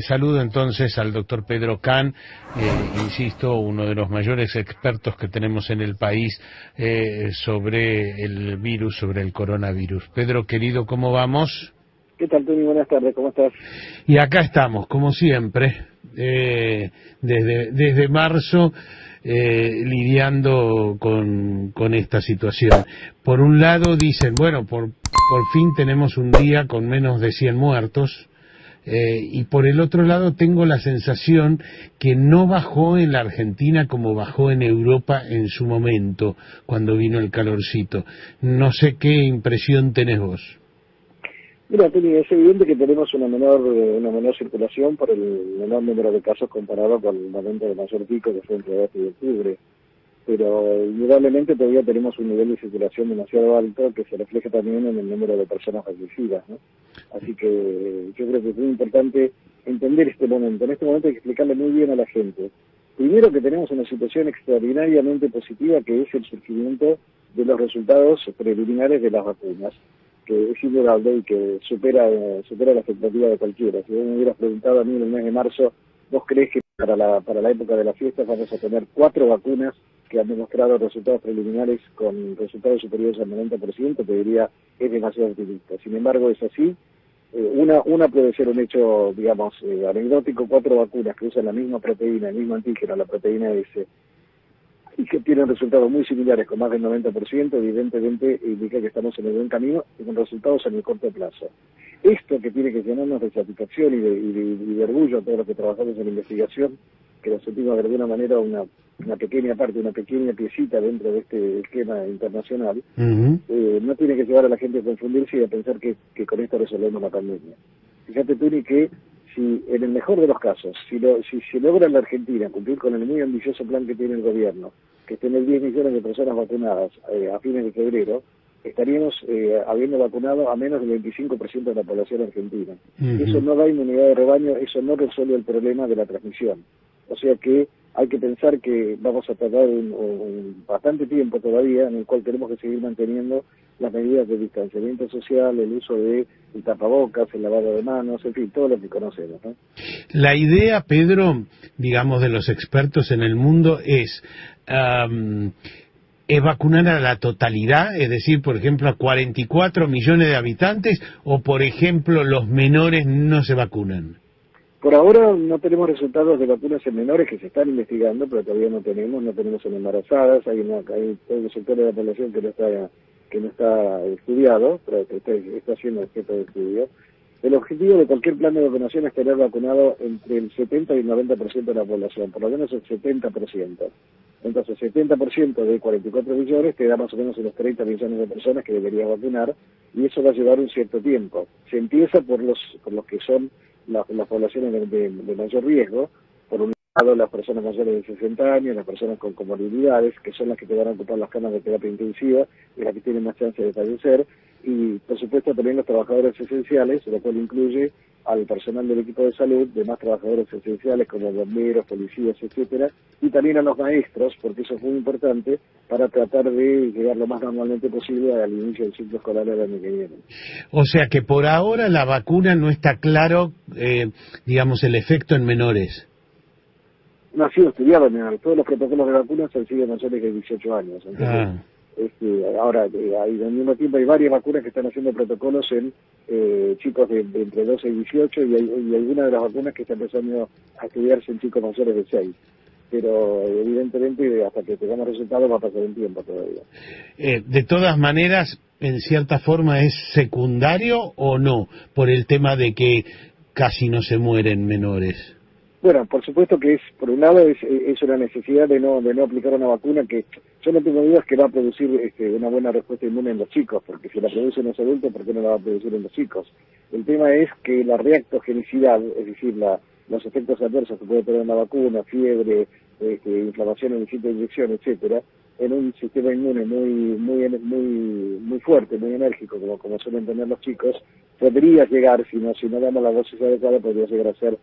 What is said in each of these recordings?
Saludo entonces al doctor Pedro Can, insisto, uno de los mayores expertos que tenemos en el país sobre el virus, sobre el coronavirus. Pedro, querido, ¿cómo vamos? ¿Qué tal, Tony? Buenas tardes, ¿cómo estás? Y acá estamos, como siempre, desde marzo, lidiando con esta situación. Por un lado dicen, bueno, por fin tenemos un día con menos de 100 muertos, y por el otro lado tengo la sensación que no bajó en la Argentina como bajó en Europa en su momento, cuando vino el calorcito. No sé qué impresión tenés vos. Mira, Tony, es evidente que tenemos una menor circulación por el menor número de casos comparado con el momento de mayor pico que fue entre agosto y octubre, pero indudablemente todavía tenemos un nivel de circulación demasiado alto que se refleja también en el número de personas fallecidas, ¿no? Así que yo creo que es muy importante entender este momento. En este momento hay que explicarle muy bien a la gente. Primero, que tenemos una situación extraordinariamente positiva, que es el surgimiento de los resultados preliminares de las vacunas, que es indudable y que supera la expectativa de cualquiera. Si vos me hubieras preguntado a mí en el mes de marzo, ¿vos creés que para la época de las fiestas vamos a tener 4 vacunas que han demostrado resultados preliminares con resultados superiores al 90%? Te diría, es demasiado optimista. Sin embargo, es así. Una puede ser un hecho, digamos, anecdótico. 4 vacunas que usan la misma proteína, el mismo antígeno, la proteína S, y que tienen resultados muy similares con más del 90%, evidentemente indica que estamos en el buen camino y con resultados en el corto plazo. Esto que tiene que llenarnos de satisfacción y de orgullo a todos los que trabajamos en la investigación, que nos sentimos de alguna manera una pequeña parte, una pequeña piecita dentro de este esquema internacional, no tiene que llevar a la gente a confundirse y a pensar que con esto resolvemos la pandemia. Fíjate, Tuni, que si en el mejor de los casos, si logra la Argentina cumplir con el muy ambicioso plan que tiene el gobierno, que tener 10 millones de personas vacunadas a fines de febrero, estaríamos habiendo vacunado a menos del 25% de la población argentina. Eso no da inmunidad de rebaño, eso no resuelve el problema de la transmisión. O sea que hay que pensar que vamos a tardar bastante tiempo todavía, en el cual tenemos que seguir manteniendo las medidas de distanciamiento social, el uso de tapabocas, el lavado de manos, en fin, todo lo que conocemos, ¿no? La idea, Pedro, digamos, de los expertos en el mundo es vacunar a la totalidad, es decir, por ejemplo, a 44 millones de habitantes, o por ejemplo, los menores no se vacunan. Por ahora no tenemos resultados de vacunas en menores, que se están investigando, pero todavía no tenemos en embarazadas, hay todo el sector de la población que no está estudiado, pero que está siendo objeto de estudio. El objetivo de cualquier plan de vacunación es tener vacunado entre el 70 y el 90% de la población, por lo menos el 70%. Entonces, 70% de 44 millones te da más o menos unos 30 millones de personas que deberías vacunar, y eso va a llevar un cierto tiempo. Se empieza por los que son las poblaciones de mayor riesgo, por un lado las personas mayores de 60 años, las personas con comorbilidades, que son las que te van a ocupar las camas de terapia intensiva, y las que tienen más chance de fallecer, y por supuesto también los trabajadores esenciales, lo cual incluye al personal del equipo de salud, demás trabajadores esenciales como bomberos, policías, etcétera, y también a los maestros, porque eso es muy importante para tratar de llegar lo más normalmente posible al inicio del ciclo escolar del año que viene. O sea que por ahora la vacuna no está claro, digamos, el efecto en menores. No ha sido estudiado en menores. Todos los protocolos de vacunas han sido mayores de 18 años. Entonces, ahora, al mismo tiempo hay varias vacunas que están haciendo protocolos en chicos de entre 12 y 18, y hay algunas de las vacunas que están empezando a estudiarse en chicos mayores de 6. Pero evidentemente hasta que tengamos resultados va a pasar un tiempo todavía. De todas maneras, en cierta forma, ¿es secundario o no? Por el tema de que casi no se mueren menores. Bueno, por supuesto que por un lado es una necesidad de no aplicar una vacuna que yo no tengo dudas que va a producir una buena respuesta inmune en los chicos, porque si la produce en los adultos, ¿por qué no la va a producir en los chicos? El tema es que la reactogenicidad, es decir, los efectos adversos que puede tener una vacuna, fiebre, inflamación en el sitio de inyección, etcétera, en un sistema inmune muy fuerte, muy enérgico, como suelen tener los chicos, podría llegar, si no damos la dosis adecuada, podría llegar a ser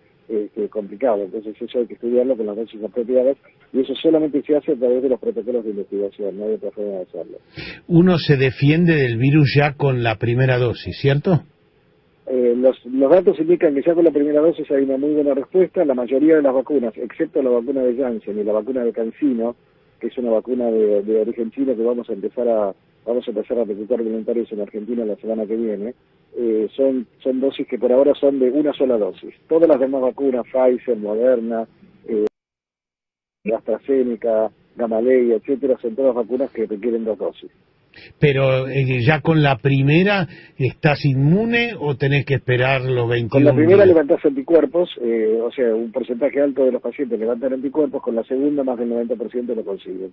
complicado. Entonces eso hay que estudiarlo con las dosis apropiadas, y eso solamente se hace a través de los protocolos de investigación, no hay otra forma de hacerlo. Uno se defiende del virus ya con la primera dosis, ¿cierto? Los datos indican que ya con la primera dosis hay una muy buena respuesta. La mayoría de las vacunas, excepto la vacuna de Janssen y la vacuna de CanSino, que es una vacuna de origen chino que vamos a empezar a reclutar voluntarios en Argentina la semana que viene, son dosis que por ahora son de una sola dosis. Todas las demás vacunas, Pfizer, Moderna, AstraZeneca, Gamaleya, etcétera, son todas vacunas que requieren 2 dosis. Pero ya con la primera, ¿estás inmune o tenés que esperar los 21 Con la primera días? levantás anticuerpos, o sea, un porcentaje alto de los pacientes levantan anticuerpos, con la segunda más del 90% lo consiguen.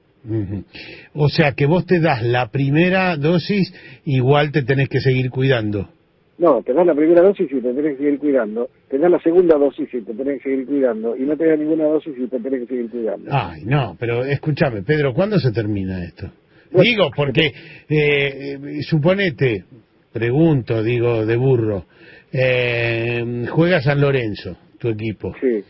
O sea, que vos te das la primera dosis, igual te tenés que seguir cuidando. No, te das la primera dosis y te tenés que seguir cuidando, te das la segunda dosis y te tenés que seguir cuidando, y no te das ninguna dosis y te tenés que seguir cuidando. Ay, no, pero escúchame, Pedro, ¿cuándo se termina esto? Digo, porque, suponete, pregunto, digo, de burro, juega San Lorenzo, tu equipo, Sí.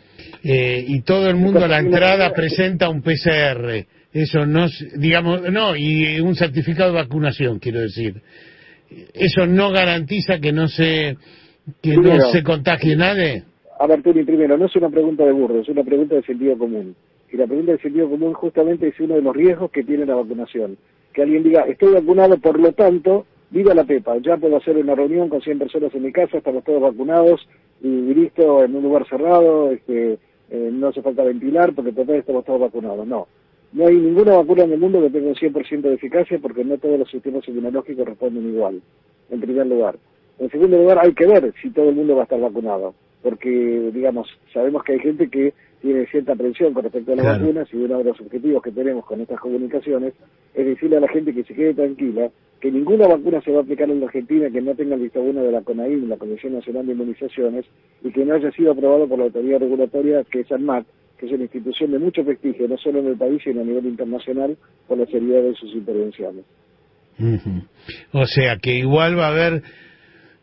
Y todo el mundo a la entrada presenta un PCR, eso no, digamos, no, y un certificado de vacunación, quiero decir. ¿Eso no garantiza que no se contagie nadie? A ver, Tony, primero, no es una pregunta de burro, es una pregunta de sentido común. Y la pregunta de sentido común justamente es uno de los riesgos que tiene la vacunación. Que alguien diga, estoy vacunado, por lo tanto, viva la pepa, ya puedo hacer una reunión con 100 personas en mi casa, estamos todos vacunados y listo, en un lugar cerrado, no hace falta ventilar porque total estamos todos vacunados. No hay ninguna vacuna en el mundo que tenga un 100% de eficacia porque no todos los sistemas inmunológicos responden igual, en primer lugar. En segundo lugar, hay que ver si todo el mundo va a estar vacunado, porque, digamos, sabemos que hay gente que tiene cierta aprensión con respecto a las vacunas, y uno de los objetivos que tenemos con estas comunicaciones es decirle a la gente que se quede tranquila, que ninguna vacuna se va a aplicar en la Argentina que no tenga el visto bueno de la CONAIM, la Comisión Nacional de Inmunizaciones, y que no haya sido aprobado por la autoridad regulatoria, que es ANMAT, que es una institución de mucho prestigio, no solo en el país, sino a nivel internacional, por la seriedad de sus intervenciones. O sea, que igual va a haber...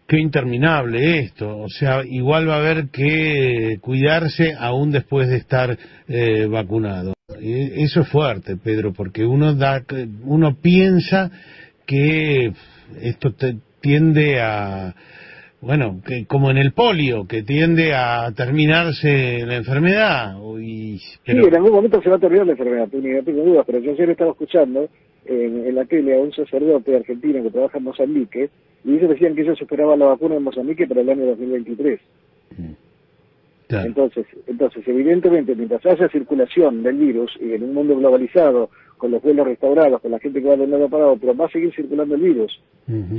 Qué interminable esto, o sea, igual va a haber que cuidarse aún después de estar vacunado. Eso es fuerte, Pedro, porque uno piensa que esto tiende a, bueno, que como en el polio, que tiende a terminarse la enfermedad. Pero... Sí, en algún momento se va a terminar la enfermedad, no tengo dudas, pero yo ayer estaba escuchando en la tele a un sacerdote argentino que trabaja en Mozambique, y ellos decían que ellos esperaban la vacuna en Mozambique para el año 2023. Claro. Entonces, evidentemente, mientras haya circulación del virus, y en un mundo globalizado, con los vuelos restaurados, con la gente que va de un lado para otro, va a seguir circulando el virus,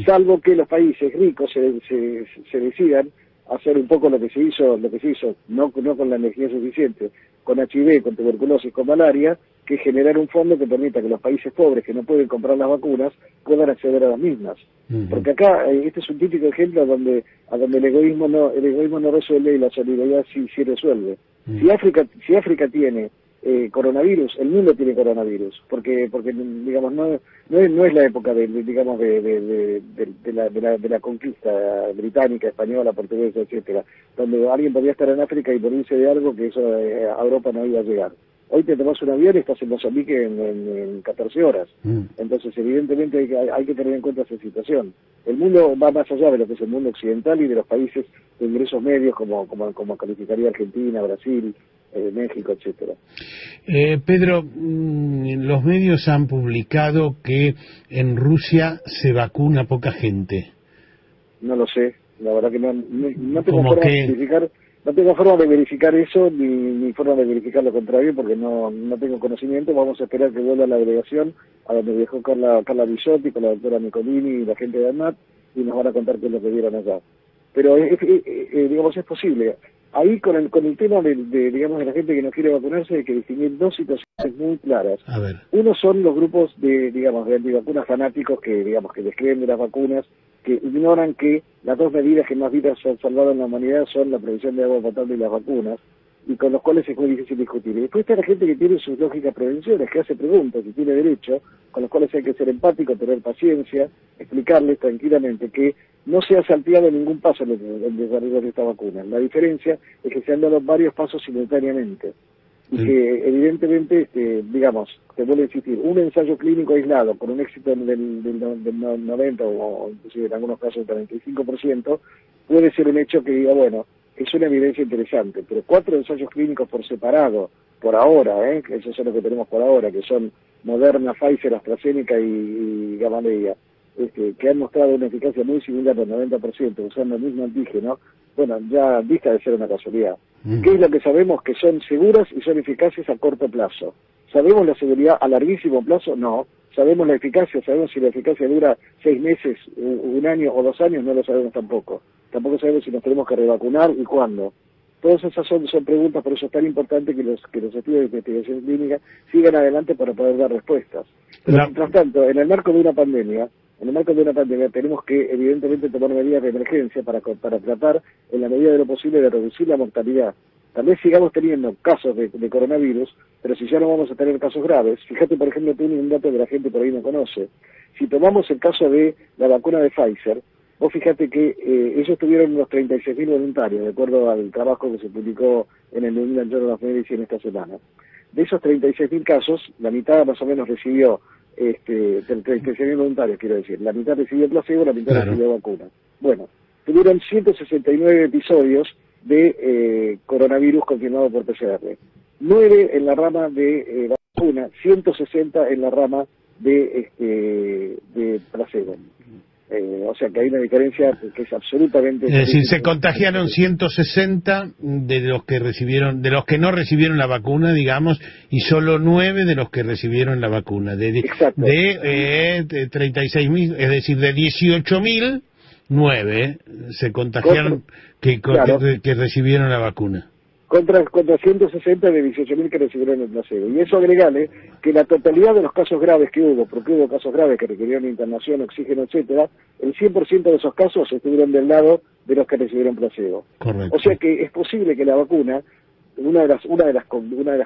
salvo que los países ricos se decidan hacer un poco lo que se hizo, no con la energía suficiente, con HIV, con tuberculosis, con malaria, que es generar un fondo que permita que los países pobres que no pueden comprar las vacunas puedan acceder a las mismas. Porque acá este es un típico ejemplo donde el egoísmo no resuelve y la solidaridad sí resuelve. Si África tiene coronavirus, el mundo tiene coronavirus, porque digamos no es la época de la conquista británica, española, portuguesa, etcétera, donde alguien podía estar en África y morirse de algo que eso a Europa no iba a llegar. Hoy te tomas un avión y estás en Mozambique en 14 horas. Entonces, evidentemente, hay que tener en cuenta esa situación. El mundo va más allá de lo que es el mundo occidental y de los países de ingresos medios, como calificaría Argentina, Brasil, México, etcétera. Pedro, los medios han publicado que en Rusia se vacuna poca gente. No lo sé, la verdad que no tengo forma de verificar. No tengo forma de verificar eso, ni forma de verificar lo contrario, porque no tengo conocimiento. Vamos a esperar que vuelva la delegación, a donde viajó Carla Bisotti, con la doctora Nicolini y la gente de ANMAT, y nos van a contar qué es lo que vieron allá. Pero, digamos, es posible. Ahí, con el tema de la gente que no quiere vacunarse, hay que distinguir dos situaciones muy claras. A ver. Uno son los grupos de antivacunas fanáticos que descreen de las vacunas, que ignoran que las dos medidas que más vidas han salvado en la humanidad son la provisión de agua potable y las vacunas, y con los cuales es muy difícil discutir. Y después está la gente que tiene sus lógicas prevenciones, que hace preguntas y tiene derecho, con los cuales hay que ser empático, tener paciencia, explicarles tranquilamente que no se ha salteado ningún paso en el desarrollo de esta vacuna. La diferencia es que se han dado varios pasos simultáneamente. y que evidentemente, digamos, te vuelvo a insistir, un ensayo clínico aislado con un éxito del 90 o inclusive en algunos casos del 95%, puede ser un hecho que diga, bueno, es una evidencia interesante, pero 4 ensayos clínicos por separado, por ahora, que eso es lo que tenemos por ahora, que son Moderna, Pfizer, AstraZeneca y Gamaleya, que han mostrado una eficacia muy similar del 90%, usando el mismo antígeno, bueno, ya vista de ser una casualidad. ¿Qué es lo que sabemos? Que son seguras y son eficaces a corto plazo. ¿Sabemos la seguridad a larguísimo plazo? No. ¿Sabemos la eficacia? ¿Sabemos si la eficacia dura 6 meses, 1 año o 2 años? No lo sabemos tampoco. Tampoco sabemos si nos tenemos que revacunar y cuándo. Todas esas son preguntas, por eso es tan importante que los estudios de investigación clínica sigan adelante para poder dar respuestas. Pero mientras tanto, en el marco de una pandemia, tenemos que evidentemente tomar medidas de emergencia para tratar en la medida de lo posible de reducir la mortalidad. Tal vez sigamos teniendo casos de coronavirus, pero si ya no vamos a tener casos graves, fíjate por ejemplo, tú un dato que la gente por ahí no conoce. Si tomamos el caso de la vacuna de Pfizer, vos fíjate que ellos tuvieron unos 36.000 voluntarios, de acuerdo al trabajo que se publicó en el New England Journal of Medicine esta semana. De esos 36.000 casos, la mitad más o menos recibió, del 36.000 voluntarios quiero decir, la mitad recibió placebo, la mitad recibió vacuna. Bueno, tuvieron 169 episodios de coronavirus confirmado por PCR. 9 en la rama de vacuna, 160 en la rama de placebo. O sea que hay una diferencia que es absolutamente... Es decir, se contagiaron 160 de los que no recibieron la vacuna, digamos, y solo 9 de los que recibieron la vacuna. De 36.000, es decir, de 18.000, 9 se contagiaron que recibieron la vacuna. Contra 160 de 18.000 que recibieron el placebo. Y eso agregale que la totalidad de los casos graves que hubo, porque hubo casos graves que requirieron internación, oxígeno, etcétera, el 100% de esos casos estuvieron del lado de los que recibieron placebo. Correcto. O sea que es posible que la vacuna, una de las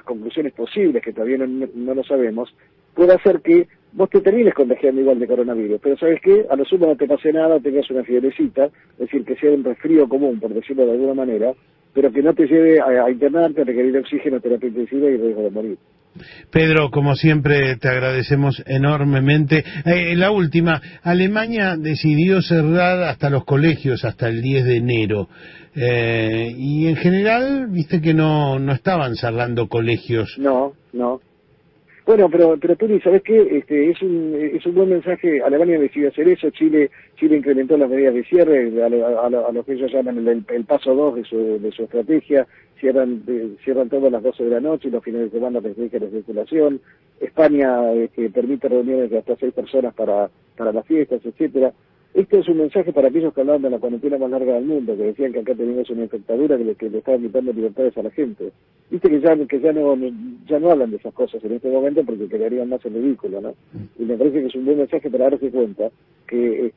conclusiones posibles, que todavía no lo sabemos, puede hacer que vos te termines contagiando igual de coronavirus, pero ¿sabes qué? A lo sumo no te pase nada, tengas una fiebrecita, es decir, que sea un resfrío común, por decirlo de alguna manera, pero que no te lleve a internarte, a requerir oxígeno, terapia intensiva y riesgo de morir. Pedro, como siempre, te agradecemos enormemente. La última, Alemania decidió cerrar hasta los colegios hasta el 10 de enero. Y en general, viste que no estaban cerrando colegios. No. Bueno, pero Turi, ¿sabés qué? Es un buen mensaje. Alemania decidió hacer eso, Chile incrementó las medidas de cierre, a lo que ellos llaman el paso 2 de su estrategia, cierran todas las 12 de la noche y los fines de semana restringen la circulación. España permite reuniones de hasta 6 personas para las fiestas, etcétera. Esto es un mensaje para aquellos que hablaban de la cuarentena más larga del mundo, que decían que acá teníamos una infectadura que le estaba quitando libertades a la gente. Viste que ya no hablan de esas cosas en este momento porque quedarían más en ridículo, ¿no? Y me parece que es un buen mensaje para darse cuenta que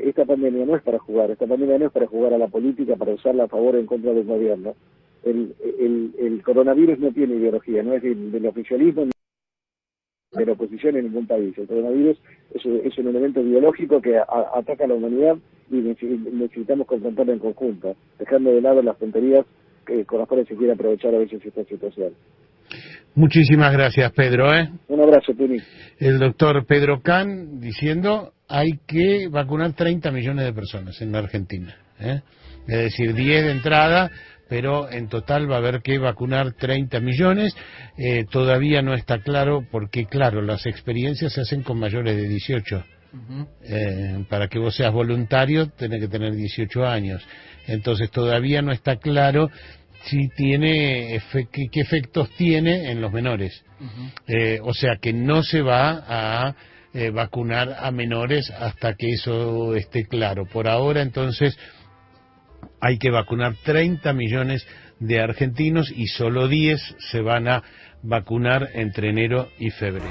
esta pandemia no es para jugar, esta pandemia no es para jugar a la política, para usarla a favor o en contra del gobierno. El coronavirus no tiene ideología, no es del oficialismo de la oposición en ningún país. El coronavirus es un elemento biológico que ataca a la humanidad y necesitamos confrontarlo en conjunto, dejando de lado las tonterías con las cuales se quiere aprovechar a veces esta situación. Muchísimas gracias, Pedro. Un abrazo, Tuni. El doctor Pedro Can diciendo hay que vacunar 30 millones de personas en la Argentina. Es decir, 10 de entrada, pero en total va a haber que vacunar 30 millones. Todavía no está claro porque, claro, las experiencias se hacen con mayores de 18. Para que vos seas voluntario tenés que tener 18 años. Entonces todavía no está claro si tiene qué efectos tiene en los menores. O sea que no se va a vacunar a menores hasta que eso esté claro. Por ahora, entonces, hay que vacunar 30 millones de argentinos y solo 10 se van a vacunar entre enero y febrero.